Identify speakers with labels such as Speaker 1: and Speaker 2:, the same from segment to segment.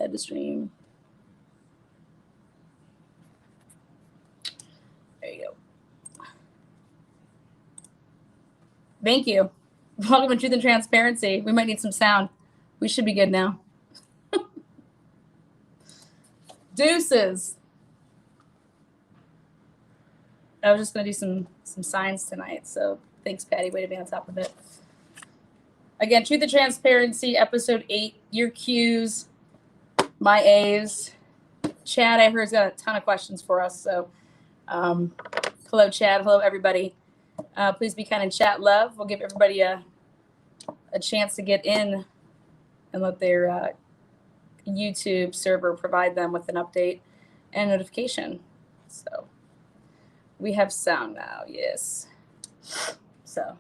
Speaker 1: Add to stream. There you go. Thank you. Welcome to Truth and Transparency. We might need some sound. We should be good now. Deuces. I was just going to do some signs tonight. So thanks, Patty. Way to be on top of it. Again, Truth and Transparency, episode 8. Your Q's, my A's. Chad, I heard, has got a ton of questions for us. So hello, Chad. Hello, everybody. Please be kind and chat love. We'll give everybody a chance to get in and let their YouTube server provide them with an update and notification. So we have sound now, yes. So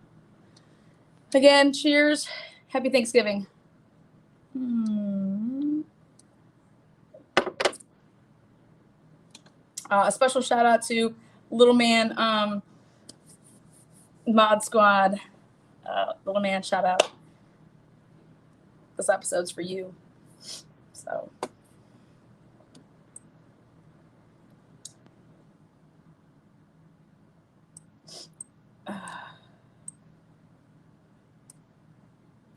Speaker 1: again, cheers. Happy Thanksgiving. A special shout out to Little Man Mod Squad. Little Man, shout out. This episode's for you. So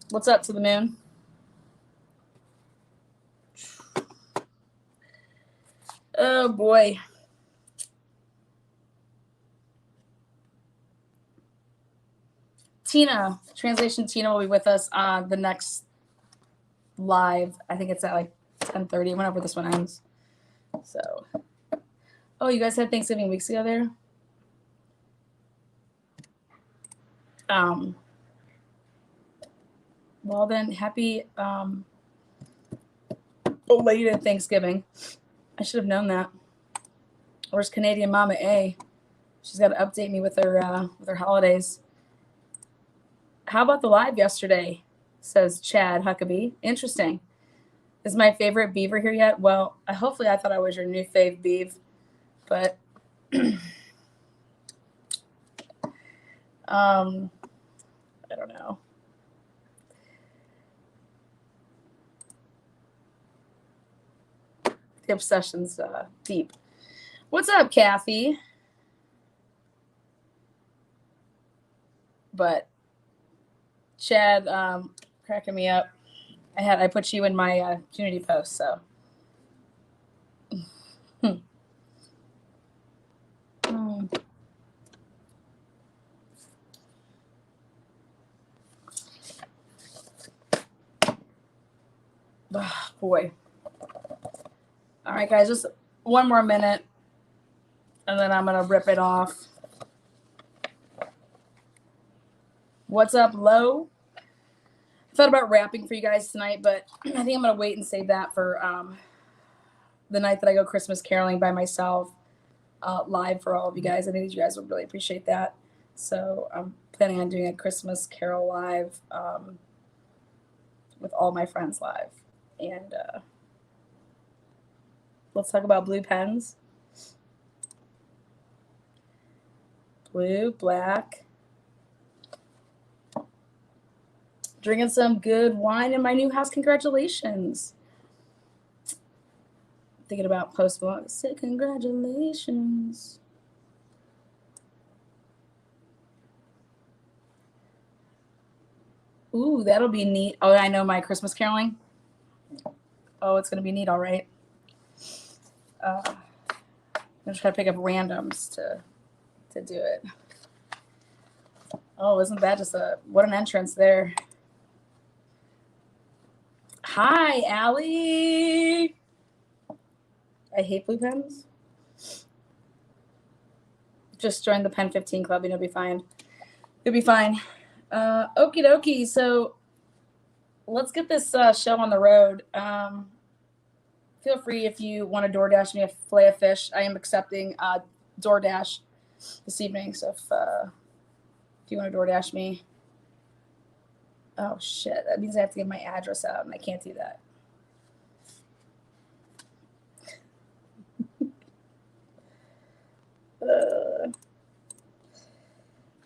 Speaker 1: what's up to the moon? Oh boy. Tina, translation Tina will be with us on the next live. I think it's at like 10:30, whenever this one ends. So, oh, you guys had Thanksgiving weeks ago there? Well then, happy belated Thanksgiving. I should have known that. Where's Canadian Mama A? She's got to update me with her holidays. How about the live yesterday? Says Chad Huckabee. Interesting. Is my favorite beaver here yet? Well, hopefully I thought I was your new fave beav, but I don't know. The obsession's deep. What's up, Kathy? But Chad, cracking me up. I put you in my community post, so. Oh, boy. All right, guys, just one more minute, and then I'm going to rip it off. What's up, Lo? I thought about rapping for you guys tonight, but I think I'm going to wait and save that for the night that I go Christmas caroling by myself live for all of you guys. I think you guys will really appreciate that. So I'm planning on doing a Christmas carol live with all my friends live. And let's talk about blue pens. Blue, black. Drinking some good wine in my new house. Congratulations. Thinking about Post Malone. Say congratulations. Ooh, that'll be neat. Oh, I know my Christmas caroling. Oh, it's going to be neat, all right. I'm just going to pick up randoms to do it. Oh, isn't that just what an entrance there. Hi, Allie. I hate blue pens. Just join the Pen 15 Club and you'll be fine. You'll be fine. Okie dokie. So let's get this show on the road. Feel free if you want to DoorDash me a fillet of fish. I am accepting DoorDash this evening. So if you want to DoorDash me. Oh, shit. That means I have to give my address out, and I can't do that.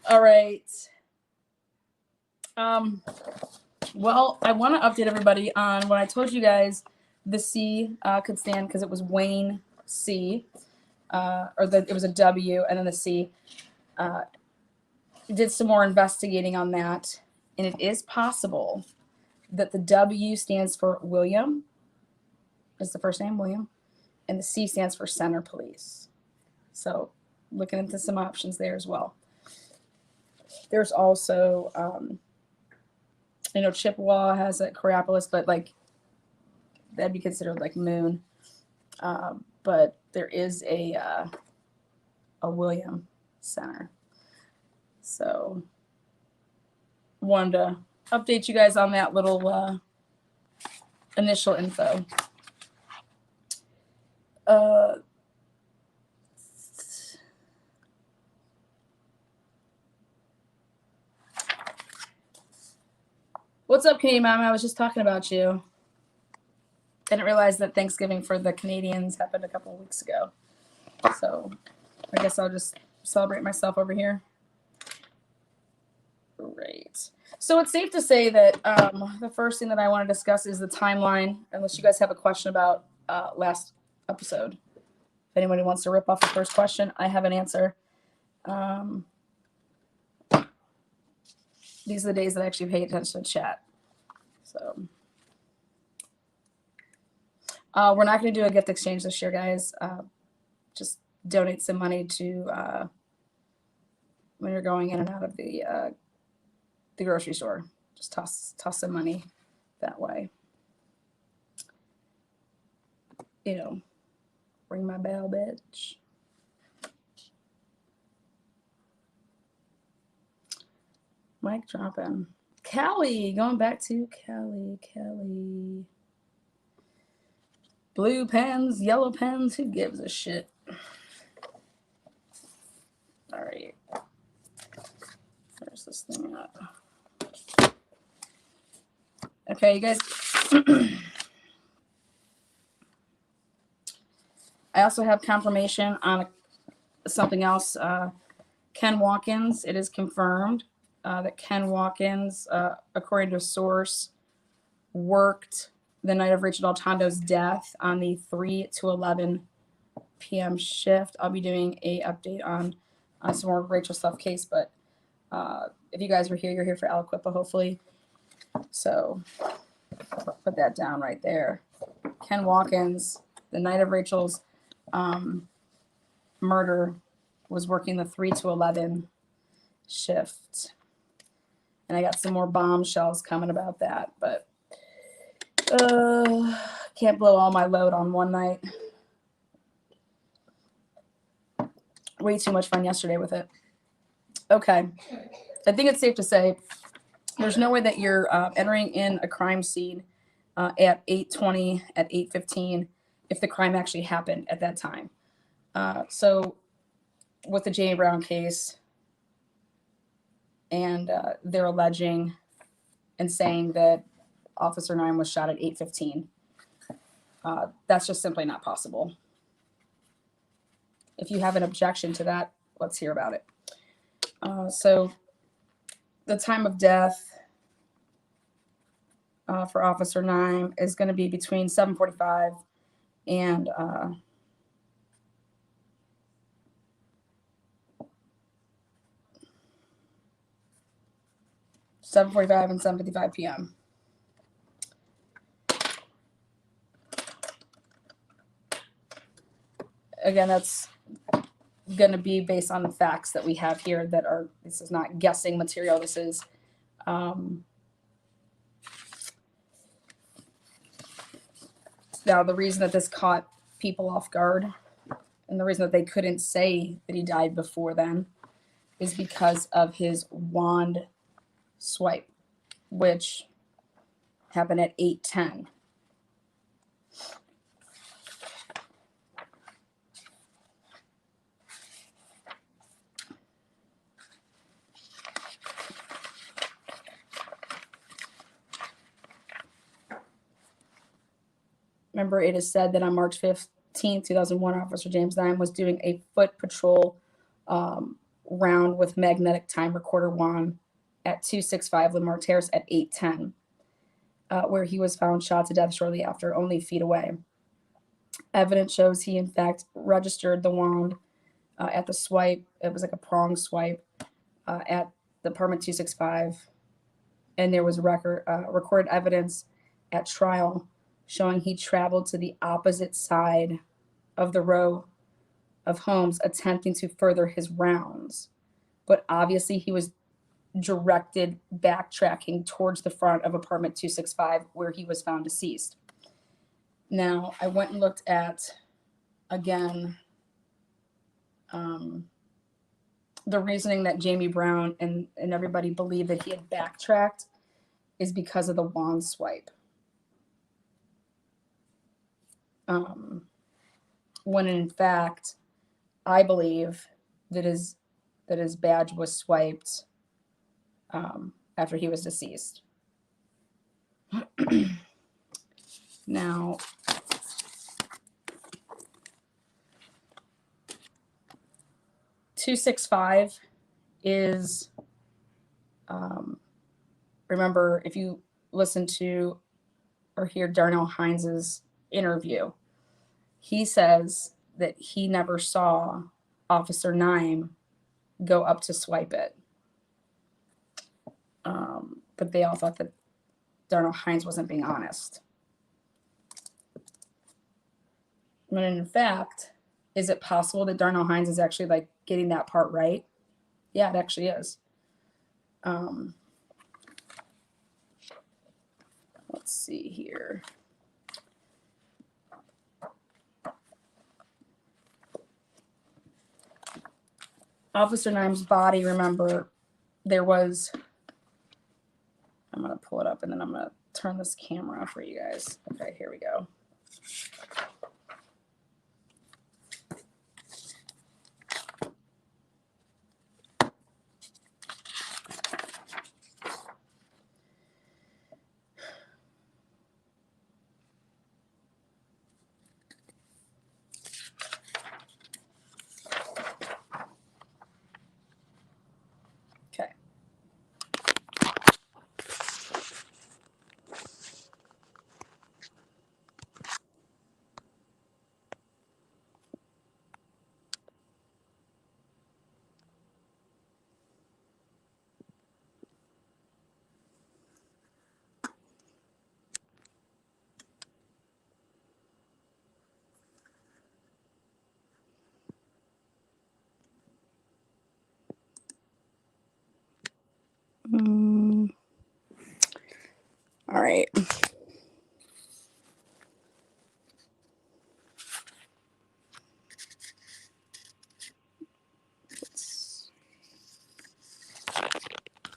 Speaker 1: All right. Well, I want to update everybody on what I told you guys the C could stand because it was Wayne C, it was a W and then the C. Did some more investigating on that, and it is possible that the W stands for William, is the first name, William, and the C stands for Center Police. So looking into some options there as well. There's also, Chippewa has a Coraopolis, but like that'd be considered like Moon. But there is a William Center. So wanted to update you guys on that little initial info. What's up, Canadian Mom? I was just talking about you. Didn't realize that Thanksgiving for the Canadians happened a couple of weeks ago. So I guess I'll just celebrate myself over here. Great. So it's safe to say that the first thing that I want to discuss is the timeline, unless you guys have a question about last episode. If anybody wants to rip off the first question, I have an answer. These are the days that I actually pay attention to chat. So we're not going to do a gift exchange this year, guys. Just donate some money to when you're going in and out of the grocery store. Just toss some money that way. Ring my bell, bitch. Mic dropping. Callie, going back to Callie. Blue pens, yellow pens, who gives a shit? All right. Where's this thing at? Okay, you guys. I also have confirmation on something else. Ken Watkins, it is confirmed that Ken Watkins, according to a source, worked the night of Rachel Daltondo's death on the 3 to 11 p.m. shift. I'll be doing a update on some more Rachel stuff case, but if you guys were here, you're here for Aliquippa, hopefully. So put that down right there. Ken Watkins, the night of Rachel's murder, was working the 3 to 11 shift. And I got some more bombshells coming about that, but can't blow all my load on one night. Way too much fun yesterday with it. Okay. I think it's safe to say there's no way that you're entering in a crime scene at 8:20, at 8:15, if the crime actually happened at that time. So with the Jamie Brown case, and they're alleging and saying that Officer 9 was shot at 8:15. That's just simply not possible. If you have an objection to that, let's hear about it. So the time of death for Officer 9 is going to be between 7:45 and 7:45 and 7:55 p.m. Again, that's going to be based on the facts that we have here that are, this is not guessing material. This is now the reason that this caught people off guard and the reason that they couldn't say that he died before then is because of his wand swipe, which happened at 8:10. Remember, it is said that on March 15th, 2001, Officer James 9 was doing a foot patrol round with magnetic time recorder wand at 265 Lamar Terrace at 8:10. where he was found shot to death shortly after, only feet away. Evidence shows he, in fact, registered the wand at the swipe. It was like a prong swipe at the apartment 265. And there was recorded evidence at trial showing he traveled to the opposite side of the row of homes attempting to further his rounds. But obviously he was directed backtracking towards the front of apartment 265 where he was found deceased. Now, I went and looked at, again, the reasoning that Jamie Brown and everybody believed that he had backtracked is because of the wand swipe. When in fact, I believe that his badge was swiped after he was deceased. Now, .265 is, remember, if you listen to or hear Darnell Hines's interview, he says that he never saw Officer Nime go up to swipe it. But they all thought that Darnell Hines wasn't being honest. When in fact, is it possible that Darnell Hines is actually like getting that part right? Yeah, it actually is. Let's see here. Officer Nime's body, remember, there was, I'm going to pull it up and then I'm going to turn this camera off for you guys. Okay, here we go. Okay. All right.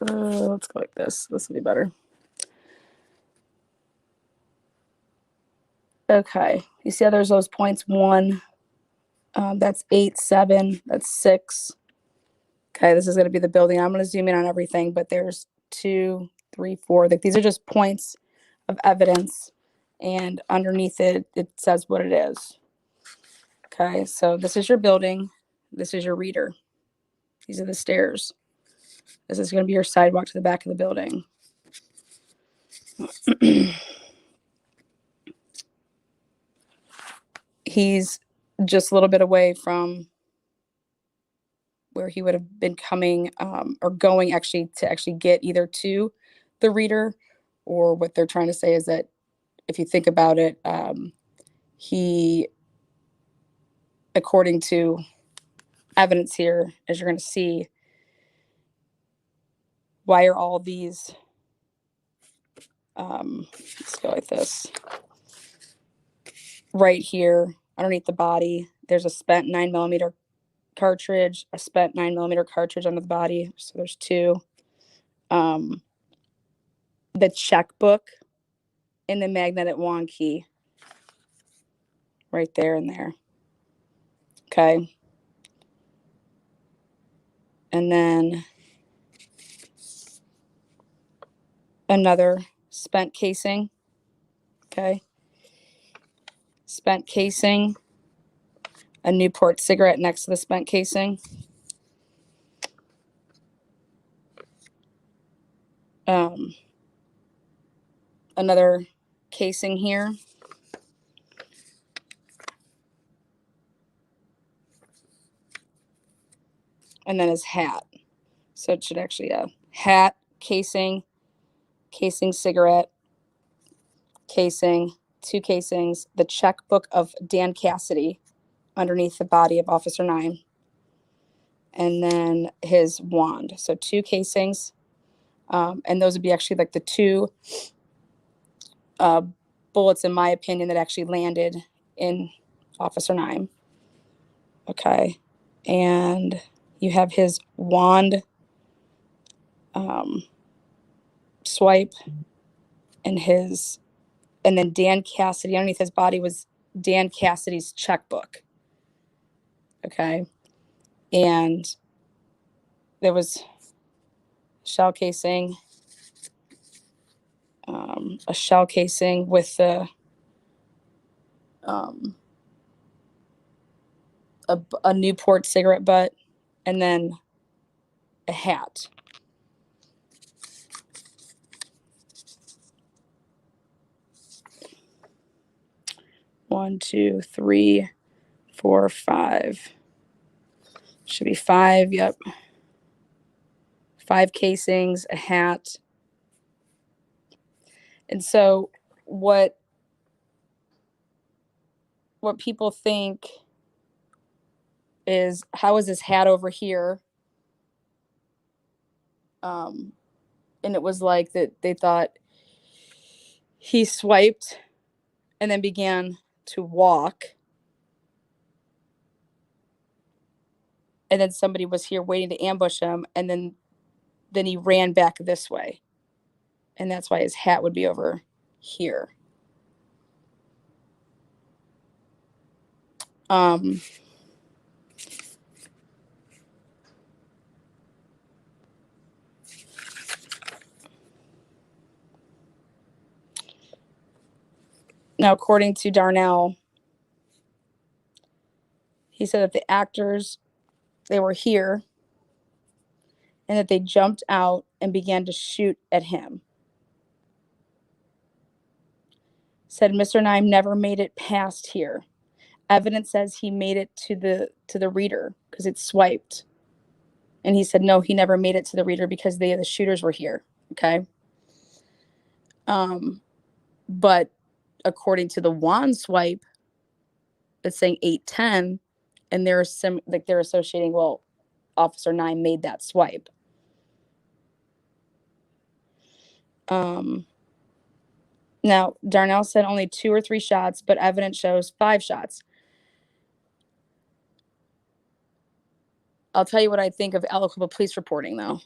Speaker 1: Let's go like this. This will be better. Okay. You see how there's those points? 1. That's 8, 7. That's 6. Okay, this is going to be the building. I'm going to zoom in on everything, but there's 2, 3, 4. Like, these are just points of evidence, and underneath it, it says what it is. Okay, so this is your building. This is your reader. These are the stairs. This is going to be your sidewalk to the back of the building. He's just a little bit away from where he would have been coming or going actually to actually get either to the reader, or what they're trying to say is that if you think about it, he, according to evidence here, as you're going to see, why are all these, let's go like this, right here underneath the body, there's a spent 9mm cartridge, a spent 9mm cartridge under the body, so there's 2. The checkbook and the magnetic wand key right there and there. Okay. And then another spent casing. Okay. Spent casing. A Newport cigarette next to the spent casing. another casing here. And then his hat. So it should actually, hat, casing, cigarette, casing, 2 casings, the checkbook of Dan Cassidy underneath the body of Officer 9, and then his wand. So 2 casings, and those would be actually like the 2 bullets, in my opinion, that actually landed in Officer 9. Okay. And you have his wand swipe and then Dan Cassidy, underneath his body was Dan Cassidy's checkbook. Okay. And there was shell casing, a shell casing with a Newport cigarette butt, and then a hat. One, two, three, 4, 5. Should be 5. Yep. 5 casings, a hat. And so what people think is, how is this hat over here? And it was like that they thought he swiped and then began to walk. And then somebody was here waiting to ambush him, and then he ran back this way. And that's why his hat would be over here. Now, according to Darnell, he said that the actors, they were here and that they jumped out and began to shoot at him. Said Mr. Nime never made it past here. Evidence says he made it to the reader because it swiped. And he said, no, he never made it to the reader because the shooters were here. Okay. But according to the wand swipe, it's saying 810, and they're associating, well, Officer 9 made that swipe. Now, Darnell said only 2 or 3 shots, but evidence shows 5 shots. I'll tell you what I think of Aliquippa police reporting, though,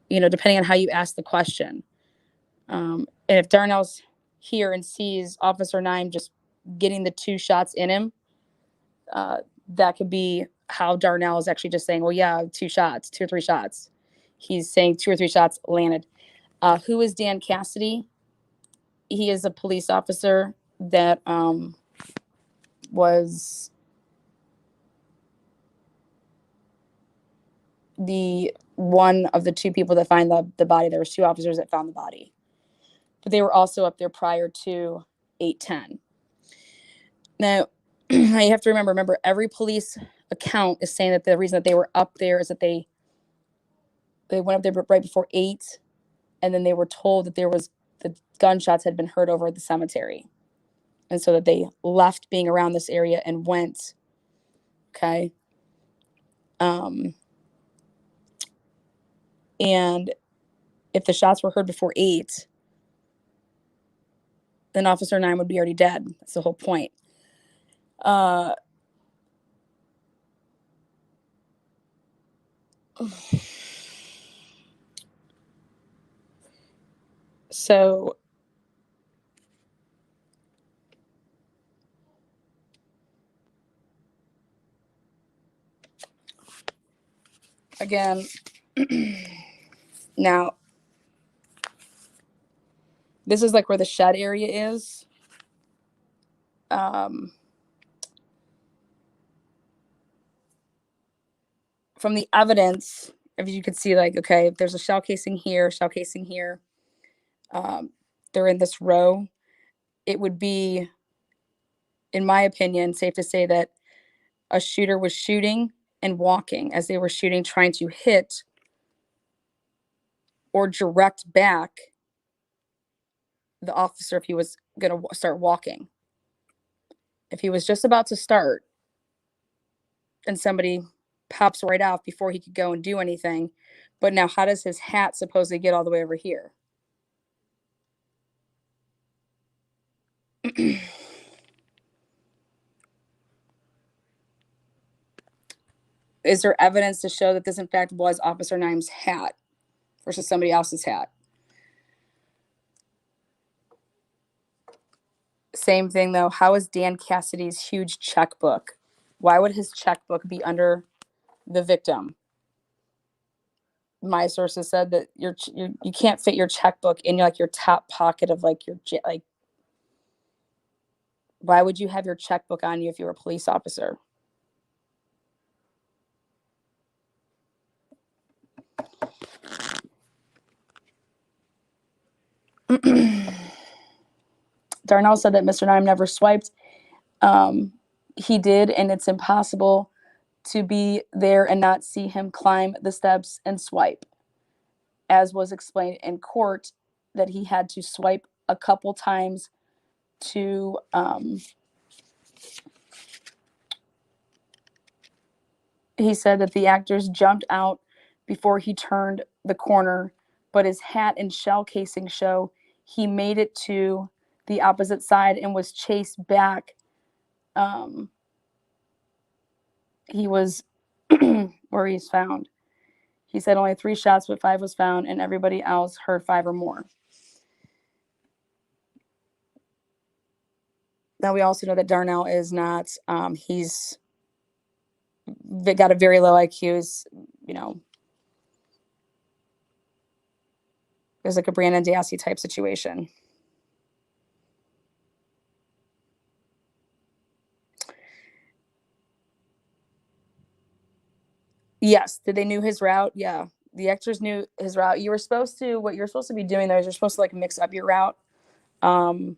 Speaker 1: depending on how you ask the question. And if Darnell's here and sees Officer 9 just getting the 2 shots in him, that could be how Darnell is actually just saying, well, yeah, 2 shots, 2 or 3 shots. He's saying 2 or 3 shots landed. Who is Dan Cassidy? He is a police officer that was the one of the 2 people that find the body. There was 2 officers that found the body, but they were also up there prior to 810. Now, you have to remember, every police account is saying that the reason that they were up there is that they went up there right before 8, and then they were told that the gunshots had been heard over at the cemetery. And so that they left being around this area and went. Okay. And if the shots were heard before 8, then Officer 9 would be already dead. That's the whole point. So again, now this is like where the shed area is. From the evidence, if you could see, like, okay, there's a shell casing here, they're in this row, it would be, in my opinion, safe to say that a shooter was shooting and walking as they were shooting, trying to hit or direct back the officer if he was going to start walking. If he was just about to start and somebody pops right off before he could go and do anything, but now how does his hat supposedly get all the way over here? Is there evidence to show that this in fact was Officer Nimes' hat versus somebody else's hat? Same thing though. How is Dan Cassidy's huge checkbook? Why would his checkbook be under the victim? My sources said that you can't fit your checkbook in like your top pocket of like your like. Why would you have your checkbook on you if you were a police officer? Darnell said that Mr. Nime never swiped. He did, and it's impossible to be there and not see him climb the steps and swipe. As was explained in court, that he had to swipe a couple times to he said that the actors jumped out before he turned the corner, but his hat and shell casing show he made it to the opposite side and was chased back. He was where he's found. He said only 3 shots, but 5 was found, and everybody else heard 5 or more. Now, we also know that Darnell is not, he's got a very low IQ. He's, you know, there's like a Brandon Dassey type situation. Yes. Did they knew his route? Yeah. The actors knew his route. You were supposed to, what you're supposed to be doing there is you're supposed to like mix up your route. And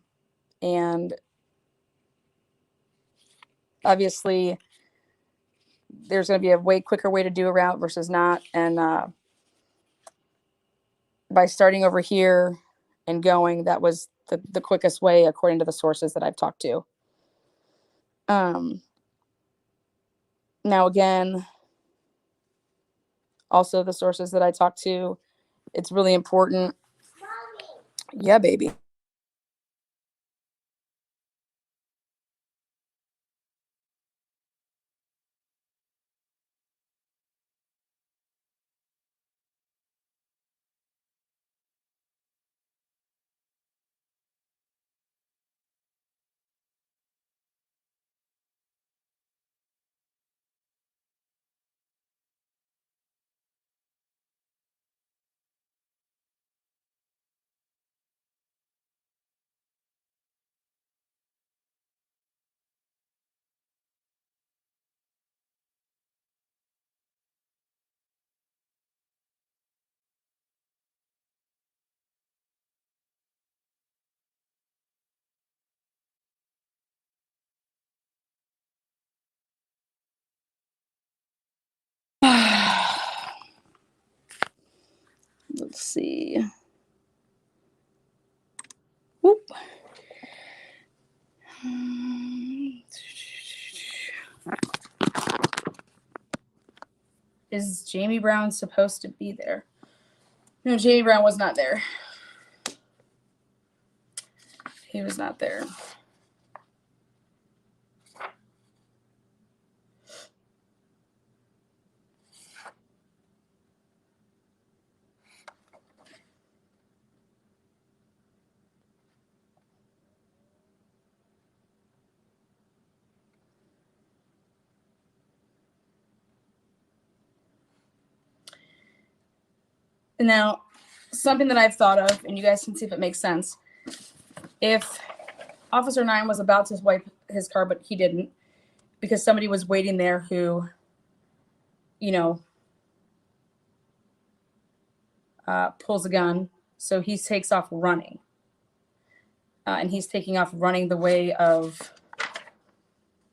Speaker 1: obviously there's going to be a way quicker way to do a route versus not. And by starting over here and going, that was the quickest way, according to the sources that I've talked to. Now, again, also the sources that I talked to, it's really important. Mommy. Yeah, baby. Let's see. Whoop. Is Jamie Brown supposed to be there? No, Jamie Brown was not there. He was not there. Now, something that I've thought of, and you guys can see if it makes sense. If Officer 9 was about to wipe his car, but he didn't, because somebody was waiting there who, you know, pulls a gun, so he takes off running. and he's taking off running the way of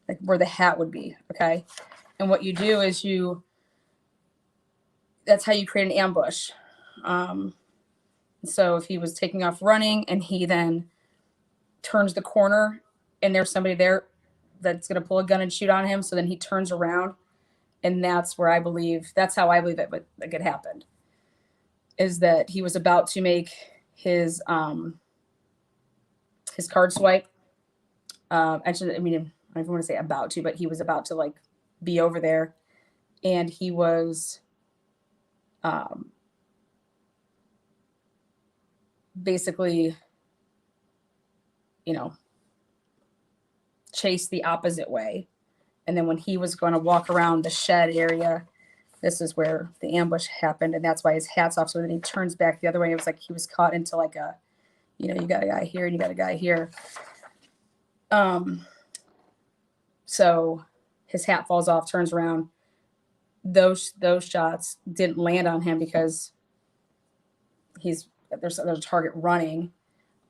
Speaker 1: like where the hat would be. Okay. And what you do is that's how you create an ambush. So if he was taking off running and he then turns the corner and there's somebody there that's going to pull a gun and shoot on him. So then he turns around, and that's how I believe it happened, is that he was about to make his card swipe. Actually, I mean, I don't even want to say about to, but he was about to like be over there, and he was basically, chase the opposite way. And then when he was going to walk around the shed area, this is where the ambush happened. And that's why his hat's off. So then he turns back the other way. It was like he was caught into like you got a guy here and you got a guy here. So his hat falls off, turns around. Those shots didn't land on him because there's a target running,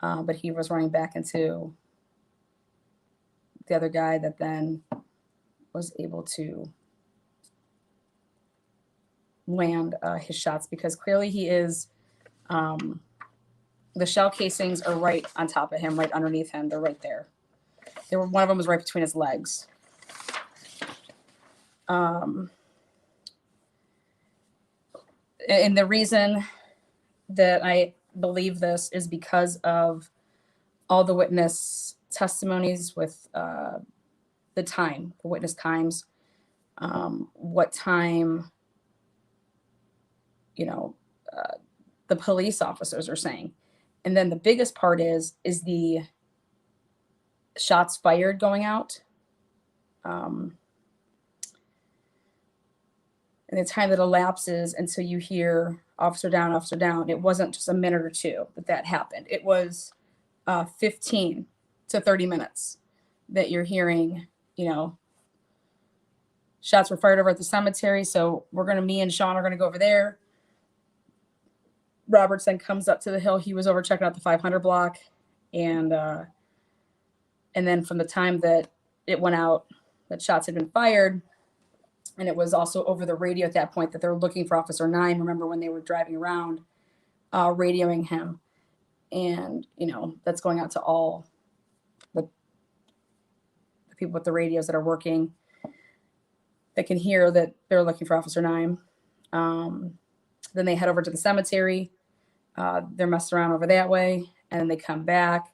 Speaker 1: but he was running back into the other guy that then was able to land his shots, because clearly he is, the shell casings are right on top of him, right underneath him. They're right there. One of them was right between his legs. And the reason that I believe this is because of all the witness testimonies with the witness times, what time, the police officers are saying. And then the biggest part is the shots fired going out. And the time that elapses until you hear officer down, officer down. It wasn't just a minute or two that happened. It was 15 to 30 minutes that you're hearing, shots were fired over at the cemetery. So me and Sean are going to go over there. Roberts then comes up to the hill. He was over checking out the 500 block. And then from the time that it went out, that shots had been fired. And it was also over the radio at that point that they were looking for Officer 9. Remember when they were driving around, radioing him. And, that's going out to all the people with the radios that are working that can hear that they're looking for Officer 9. Then they head over to the cemetery. They're messing around over that way. And then they come back.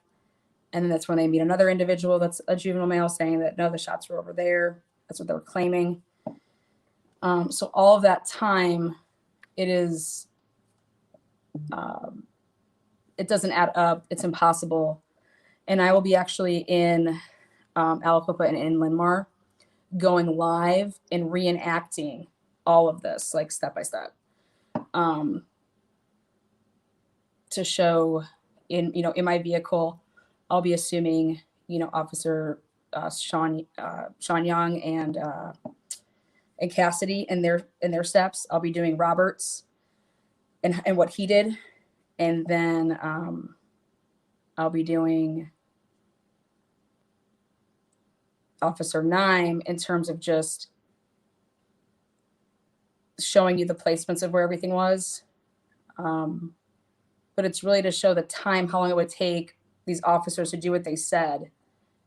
Speaker 1: And then that's when they meet another individual that's a juvenile male saying that, no, the shots were over there. That's what they were claiming. So all of that time, it doesn't add up. It's impossible. And I will be actually in Aliquippa and in Linmar going live and reenacting all of this, like step by step, to show in my vehicle. I'll be assuming, Officer Sean Young and Cassidy and their steps. I'll be doing Roberts and what he did. And then I'll be doing Officer 9 in terms of just showing you the placements of where everything was. But it's really to show the time, how long it would take these officers to do what they said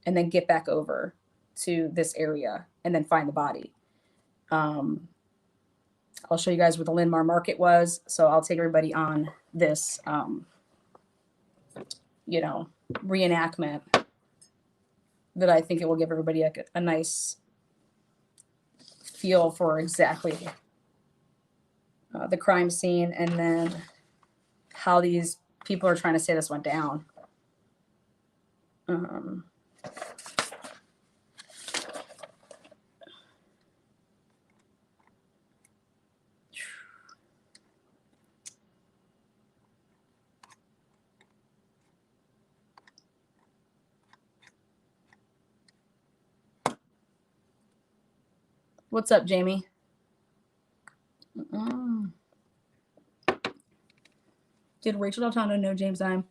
Speaker 1: and then get back over to this area and then find the body. I'll show you guys where the Linmar Market was. So I'll take everybody on this, reenactment that I think it will give everybody a nice feel for exactly the crime scene, and then how these people are trying to say this went down. What's up, Jamie? Did Rachel Deltano know James Dime?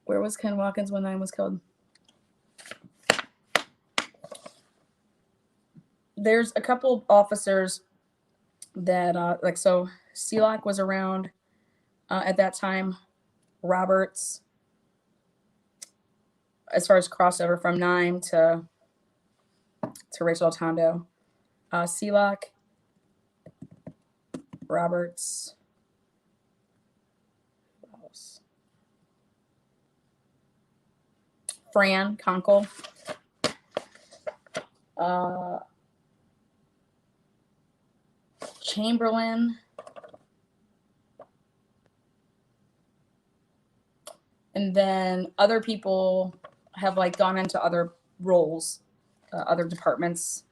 Speaker 1: Where was Ken Watkins when 9 was killed? There's a couple officers that, so Sealock was around at that time. Roberts, as far as crossover from 9 to Rachel Altondo. Sealock, Roberts, who else? Fran Conkle, Chamberlain, and then other people have like gone into other roles, other departments.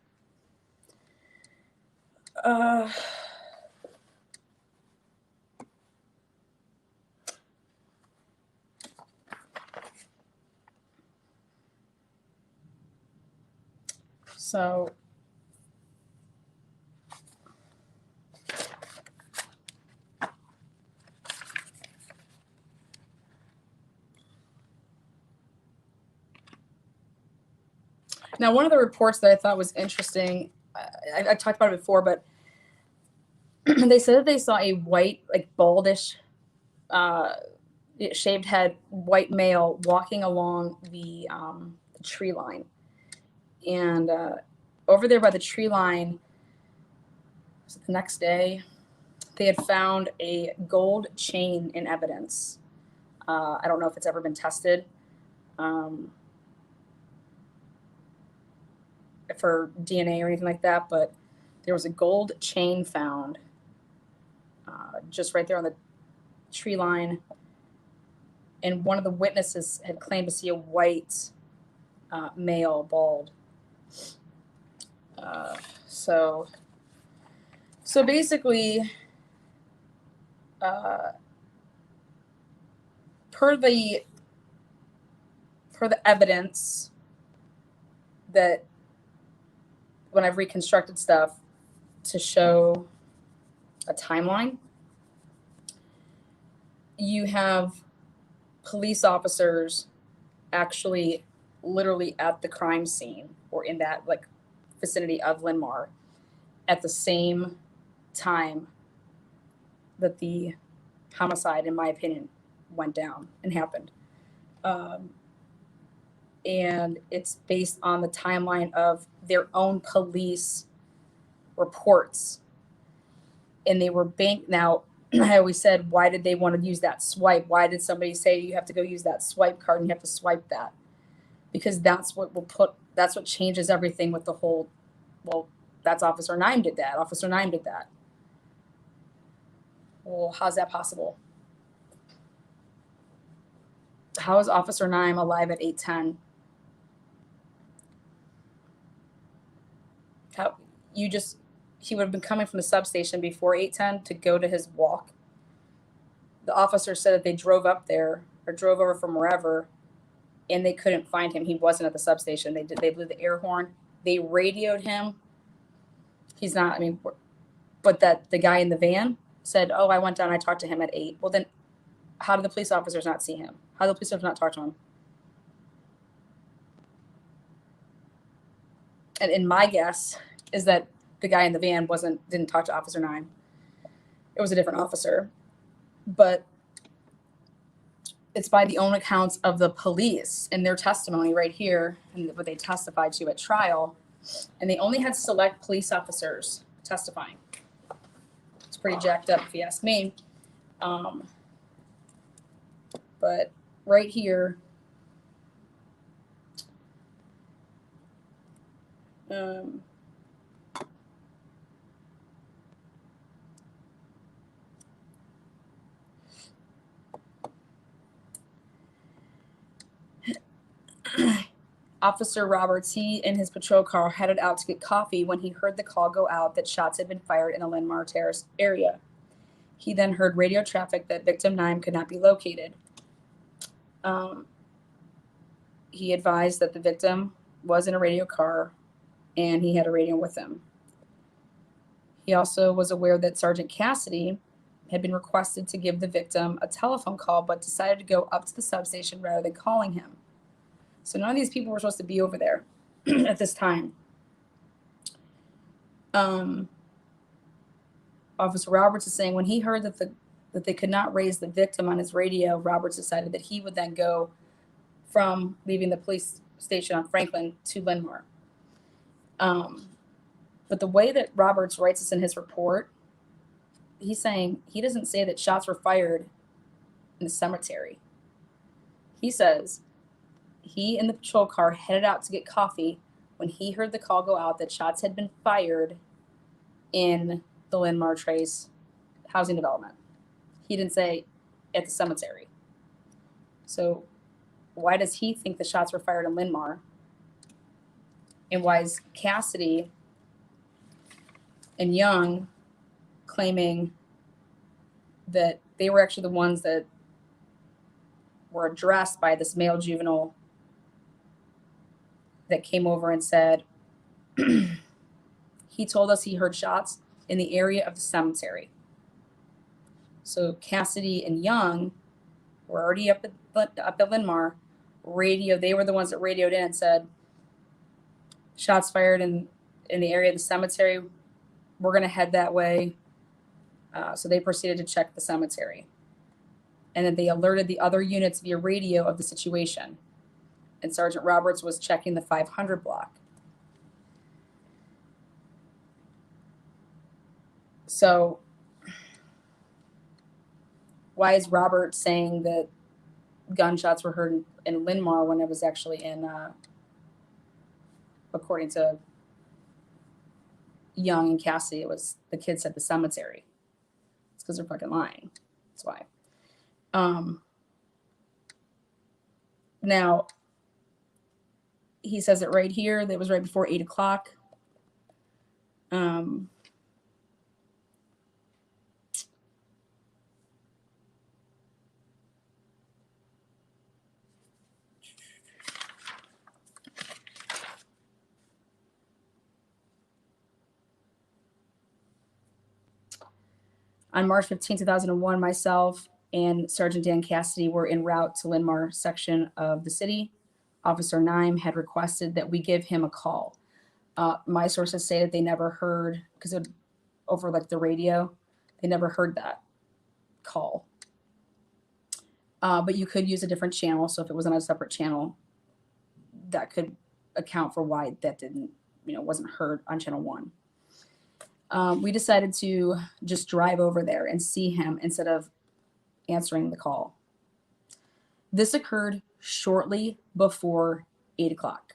Speaker 1: So now, one of the reports that I thought was interesting, I talked about it before, but they said that they saw a white, like baldish, shaved head, white male walking along the tree line. And over there by the tree line, the next day, they had found a gold chain in evidence. I don't know if it's ever been tested for DNA or anything like that, but there was a gold chain found just right there on the tree line. And one of the witnesses had claimed to see a white male, bald. So basically, per the evidence that when I've reconstructed stuff to show a timeline, you have police officers actually literally at the crime scene or in that like vicinity of Linmar at the same time that the homicide, in my opinion, went down and happened. And it's based on the timeline of their own police reports. And they were now, I always said, why did they want to use that swipe? Why did somebody say you have to go use that swipe card and you have to swipe that? Because that's what that's what changes everything with the whole, well, that's Officer Nime did that. Officer Nime did that. Well, how's that possible? How is Officer Nime alive at 8:10? He would have been coming from the substation before 8:10 to go to his walk. The officer said that they drove up there or drove over from wherever and they couldn't find him. He wasn't at the substation. They blew the air horn. They radioed him. He's not, but that the guy in the van said, oh, I went down, I talked to him at 8. Well, then how did the police officers not see him? How did the police officers not talk to him? And in my guess is that the guy in the van didn't talk to Officer Nime. It was a different officer. But it's by the own accounts of the police in their testimony right here and what they testified to at trial. And they only had select police officers testifying. It's pretty jacked up if you ask me. But right here, Officer Roberts, he and his patrol car headed out to get coffee when he heard the call go out that shots had been fired in the Linmar Terrace area. He then heard radio traffic that victim Nime could not be located. He advised that the victim was in a radio car and he had a radio with him. He also was aware that Sergeant Cassidy had been requested to give the victim a telephone call, but decided to go up to the substation rather than calling him. So none of these people were supposed to be over there at this time. Officer Roberts is saying when he heard that they could not raise the victim on his radio, Roberts decided that he would then go from leaving the police station on Franklin to Linmar. But the way that Roberts writes this in his report, he's saying he doesn't say that shots were fired in the cemetery. He says he and the patrol car headed out to get coffee when he heard the call go out that shots had been fired in the Linmar Trace housing development. He didn't say at the cemetery. So why does he think the shots were fired in Linmar? And why is Cassidy and Young claiming that they were actually the ones that were addressed by this male juvenile that came over and said, he told us he heard shots in the area of the cemetery. So Cassidy and Young were already up at Linmar. They were the ones that radioed in and said, shots fired in the area of the cemetery. We're going to head that way. So they proceeded to check the cemetery. And then they alerted the other units via radio of the situation. And Sergeant Roberts was checking the 500 block. So why is Robert saying that gunshots were heard in Linmar when it was actually in, according to Young and Cassidy, it was the kids at the cemetery? It's because they're fucking lying. That's why. Now, he says it right here. That was right before 8 o'clock. On March 15, 2001, myself and Sergeant Dan Cassidy were en route to Linmar section of the city. Officer Nime had requested that we give him a call. My sources say that they never heard, because over like the radio, they never heard that call. But you could use a different channel. So if it was on a separate channel, that could account for why that didn't, wasn't heard on channel 1. We decided to just drive over there and see him instead of answering the call. This occurred shortly before 8 o'clock.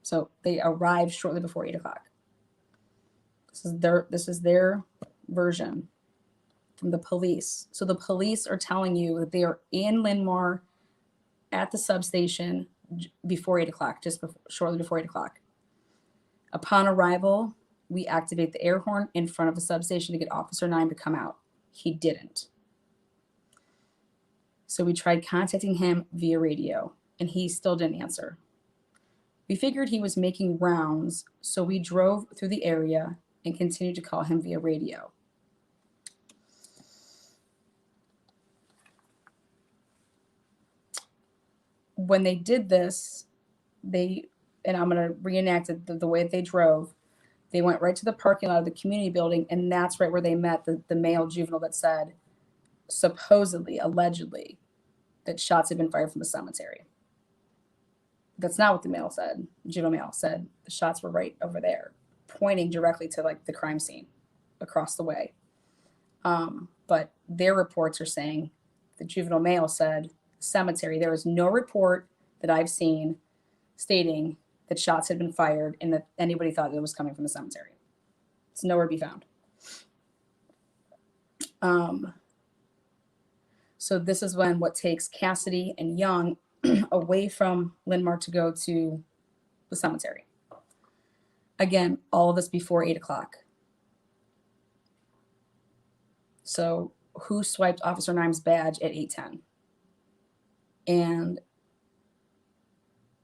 Speaker 1: So they arrived shortly before 8 o'clock. This is their version from the police. So the police are telling you that they are in Linmar at the substation before 8 o'clock, shortly before 8 o'clock. Upon arrival, we activate the air horn in front of the substation to get Officer Nime to come out. He didn't. So we tried contacting him via radio, and he still didn't answer. We figured he was making rounds, so we drove through the area and continued to call him via radio. When they did this, and I'm going to reenact it the way that they drove. They went right to the parking lot of the community building, and that's right where they met the male juvenile that said, supposedly, allegedly, that shots had been fired from the cemetery. That's not what the male said. The juvenile male said the shots were right over there, pointing directly to like the crime scene across the way. But their reports are saying the juvenile male said, cemetery, there is no report that I've seen stating that shots had been fired and that anybody thought it was coming from the cemetery. It's nowhere to be found. So this is what takes Cassidy and Young away from Linmar to go to the cemetery. Again, all of this before 8 o'clock. So who swiped Officer Nime's badge at 8:10? And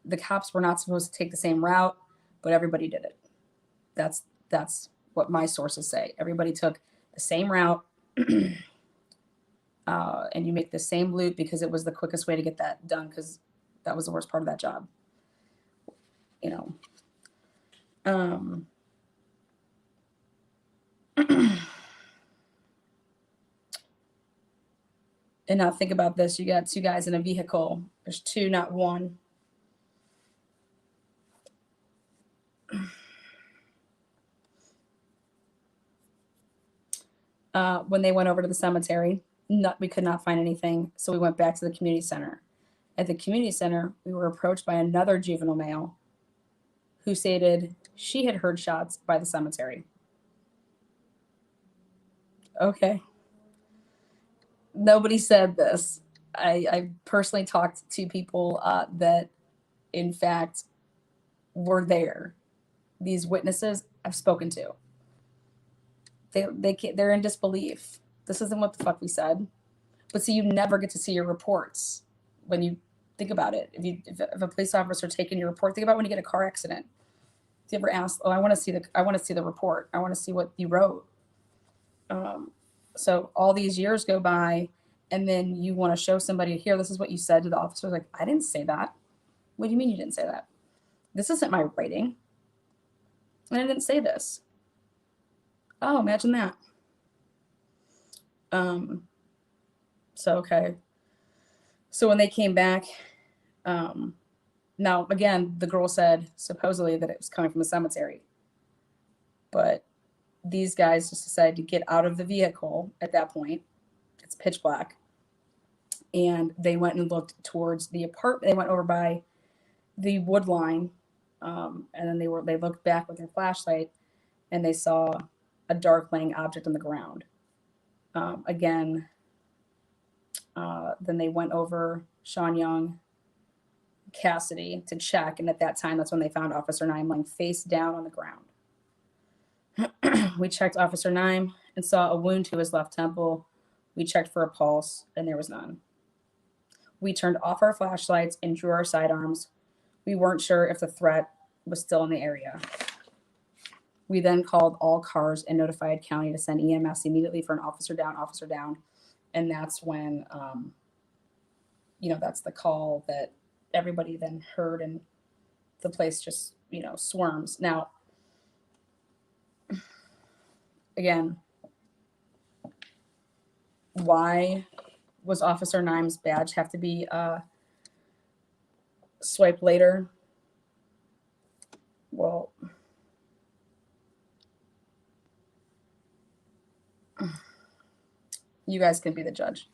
Speaker 1: the cops were not supposed to take the same route, but everybody did it. That's what my sources say. Everybody took the same route, and you make the same loop because it was the quickest way to get that done, because that was the worst part of that job. You know. And now think about this. You got two guys in a vehicle. There's two, not one. When they went over to the cemetery, we could not find anything. So we went back to the community center. At the community center, we were approached by another juvenile male who stated she had heard shots by the cemetery. Okay. Nobody said this. I personally talked to people that, in fact, were there. These witnesses I've spoken to. They're in disbelief. This isn't what the fuck we said. But see, you never get to see your reports when you think about it. If a police officer taking your report, think about when you get a car accident. Do you ever ask, "Oh, I want to see the report. I want to see what you wrote." So all these years go by, and then you want to show somebody, "Here, this is what you said to the officer." Like, I didn't say that. What do you mean you didn't say that? This isn't my writing. And I didn't say this. Oh, imagine that. So, okay. So when they came back, now, again, the girl said supposedly that it was coming from the cemetery. But these guys just decided to get out of the vehicle at that point. It's pitch black. And they went and looked towards the apartment. They went over by the wood line. And then they looked back with their flashlight, and they saw a dark laying object on the ground. Then they went over Sean Young, Cassidy to check, and at that time, that's when they found Officer Nime laying face down on the ground. We checked Officer Nime and saw a wound to his left temple. We checked for a pulse, and there was none. We turned off our flashlights and drew our sidearms. We weren't sure if the threat was still in the area. We then called all cars and notified county to send EMS immediately for an officer down. And that's when, that's the call that everybody then heard, and the place just, swarms. Now, again, why was Officer Nime's badge have to be swiped later? Well, you guys can be the judge.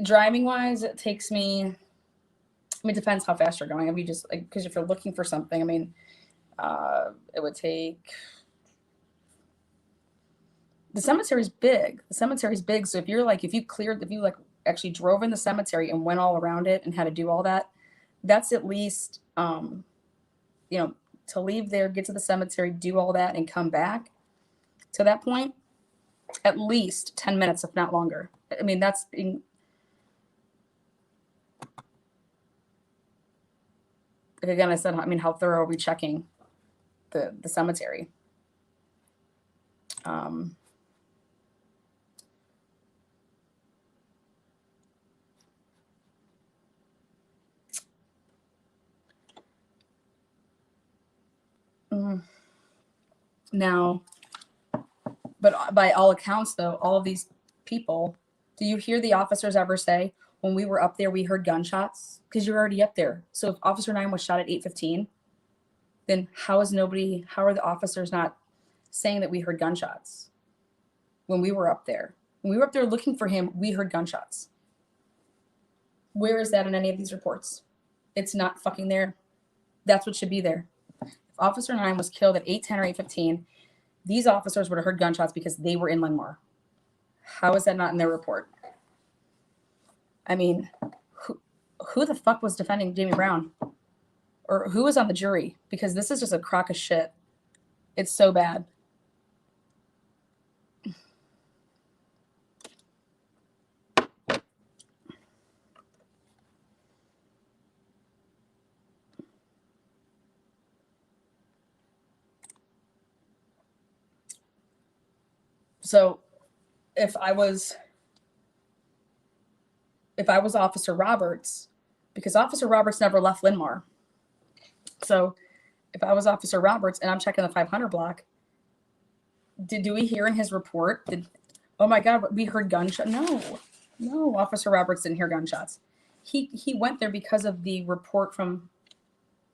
Speaker 1: Driving wise, it takes me, it depends how fast you're going. Because if you're looking for something, it would take, the cemetery's big. So if you actually drove in the cemetery and went all around it and had to do all that, that's at least, to leave there, get to the cemetery, do all that, and come back to that point, at least 10 minutes, if not longer. That's being, again, I said, how thorough are we checking the cemetery? Now, but by all accounts, though, all of these people, do you hear the officers ever say, when we were up there, we heard gunshots? Because you're already up there. So if Officer Nime was shot at 8:15, then how are the officers not saying that we heard gunshots when we were up there? When we were up there looking for him, we heard gunshots. Where is that in any of these reports? It's not fucking there. That's what should be there. If Officer Nime was killed at 8:10 or 8:15, these officers would have heard gunshots because they were in Lingmar. How is that not in their report? Who the fuck was defending Jamie Brown? Or who was on the jury? Because this is just a crock of shit. It's so bad. So if I was Officer Roberts, because Officer Roberts never left Linmar. So if I was Officer Roberts and I'm checking the 500 block, do we hear in his report oh my God, we heard gunshots? No, Officer Roberts didn't hear gunshots. He went there because of the report from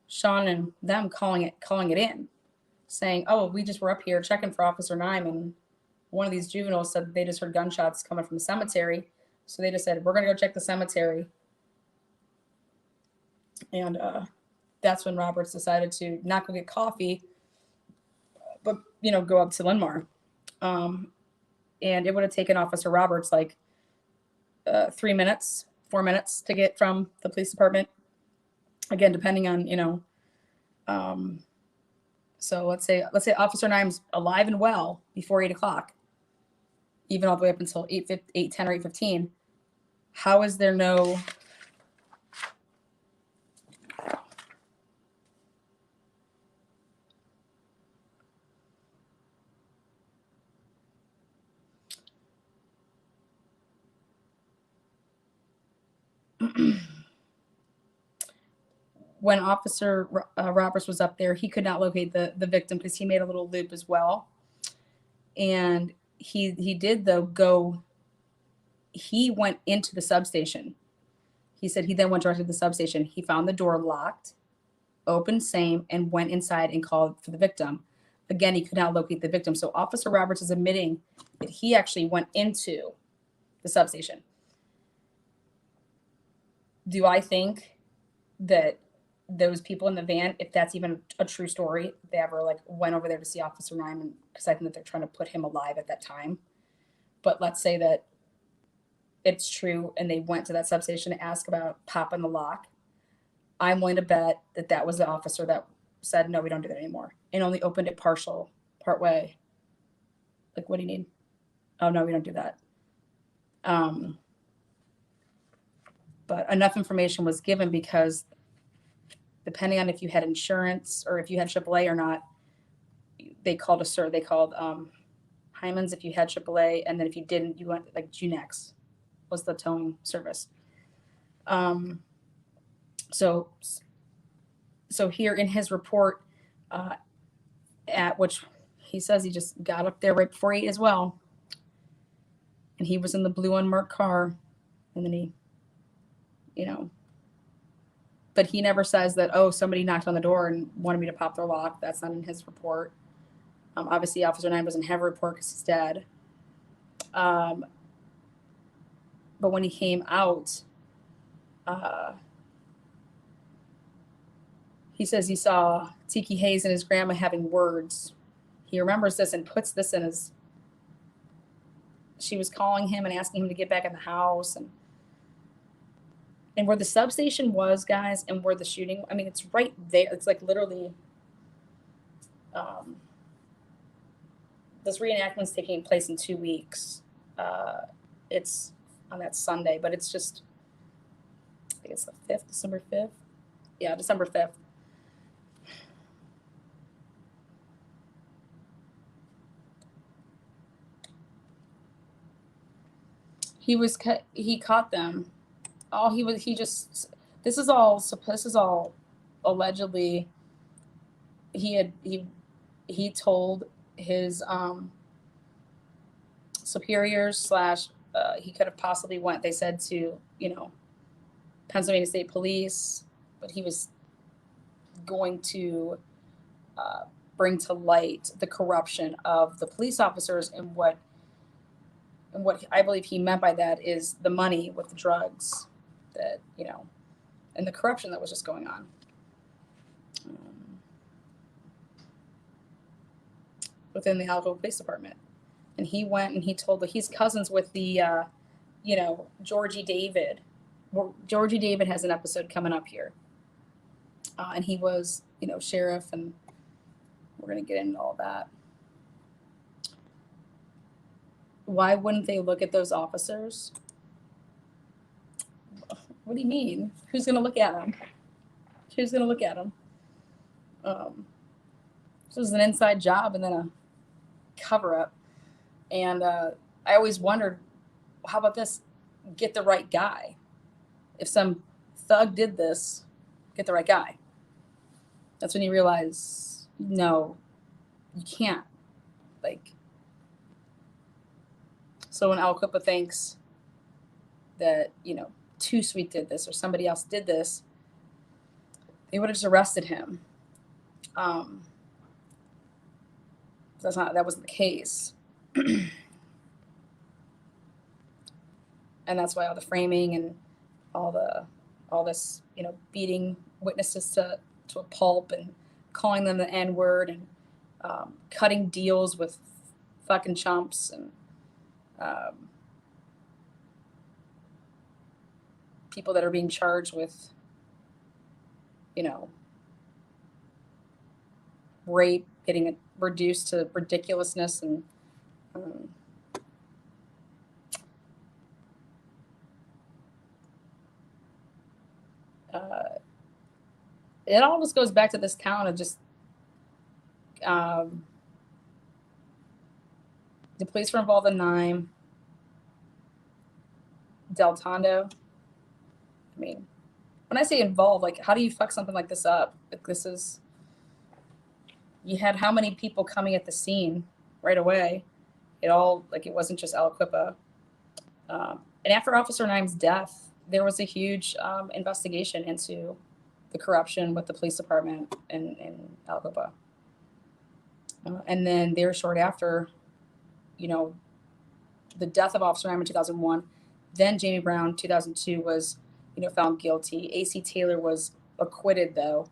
Speaker 1: Sean and them calling it in, saying, oh, we just were up here checking for Officer Nime, and one of these juveniles said they just heard gunshots coming from the cemetery. So they just said, we're going to go check the cemetery. And that's when Roberts decided to not go get coffee, but, go up to Linmar. And it would have taken Officer Roberts like 4 minutes to get from the police department. Again, depending on, so let's say Officer Nime's alive and well before 8 o'clock, even all the way up until 8:10 or 8:15. How is there no when Officer Roberts was up there, he could not locate the victim because he made a little loop as well. And he did, though, he went into the substation. He said he then went directly to the substation. He found the door locked, opened same, and went inside and called for the victim. Again, he could not locate the victim. So Officer Roberts is admitting that he actually went into the substation. Do I think that those people in the van, if that's even a true story, they ever went over there to see Officer Nyman? Because I think that they're trying to put him alive at that time. But let's say that it's true and they went to that substation to ask about popping the lock. I'm willing to bet that that was the officer that said, no, we don't do that anymore, and only opened it part way. Like, what do you need? Oh, no, we don't do that. But enough information was given because depending on if you had insurance or if you had AAA or not, they called Hyman's if you had AAA, and then if you didn't, you went QnA was the towing service. So here in his report, at which he says he just got up there right before 8 as well, and he was in the blue unmarked car, and then he, but he never says that, oh, somebody knocked on the door and wanted me to pop their lock. That's not in his report. Obviously, Officer 9 doesn't have a report because he's dead. But when he came out, he says he saw Tiki Hayes and his grandma having words. He remembers this and puts this in his. She was calling him and asking him to get back in the house, and where the substation was, guys, and where the shooting, I mean, it's right there. It's literally, this reenactment's taking place in 2 weeks. It's on that Sunday, but it's just, I think it's the 5th, December 5th. Yeah, December 5th. He caught them. This is all allegedly, he told his superiors / he could have possibly went, they said, to Pennsylvania State Police, but he was going to bring to light the corruption of the police officers, and what I believe he meant by that is the money with the drugs that, and the corruption that was just going on. Within the Alco Police Department. And he went and he told he's cousins with the, Georgie David. Georgie David has an episode coming up here. And he was, sheriff, and we're going to get into all that. Why wouldn't they look at those officers? What do you mean? Who's going to look at them? Who's going to look at them? This was an inside job and then a cover-up. And I always wondered, how about this? Get the right guy. If some thug did this, get the right guy. That's when you realize, no, you can't. Like, so when Aliquippa thinks that, Too Sweet did this or somebody else did this, they would have just arrested him. That wasn't the case. And that's why all the framing and all this, beating witnesses to a pulp and calling them the N-word and cutting deals with fucking chumps and people that are being charged with, rape, getting it reduced to ridiculousness, and it all just goes back to this town of just the police were involved in Nime, Del Tondo. I mean, when I say involved, like, how do you fuck something like this up? Like, you had how many people coming at the scene right away? It wasn't just Aliquippa. And after Officer Nime's death, there was a huge investigation into the corruption with the police department in Aliquippa. And then there, short after, the death of Officer Nime in 2001, then Jamie Brown, 2002, was, found guilty. A.C. Taylor was acquitted, though.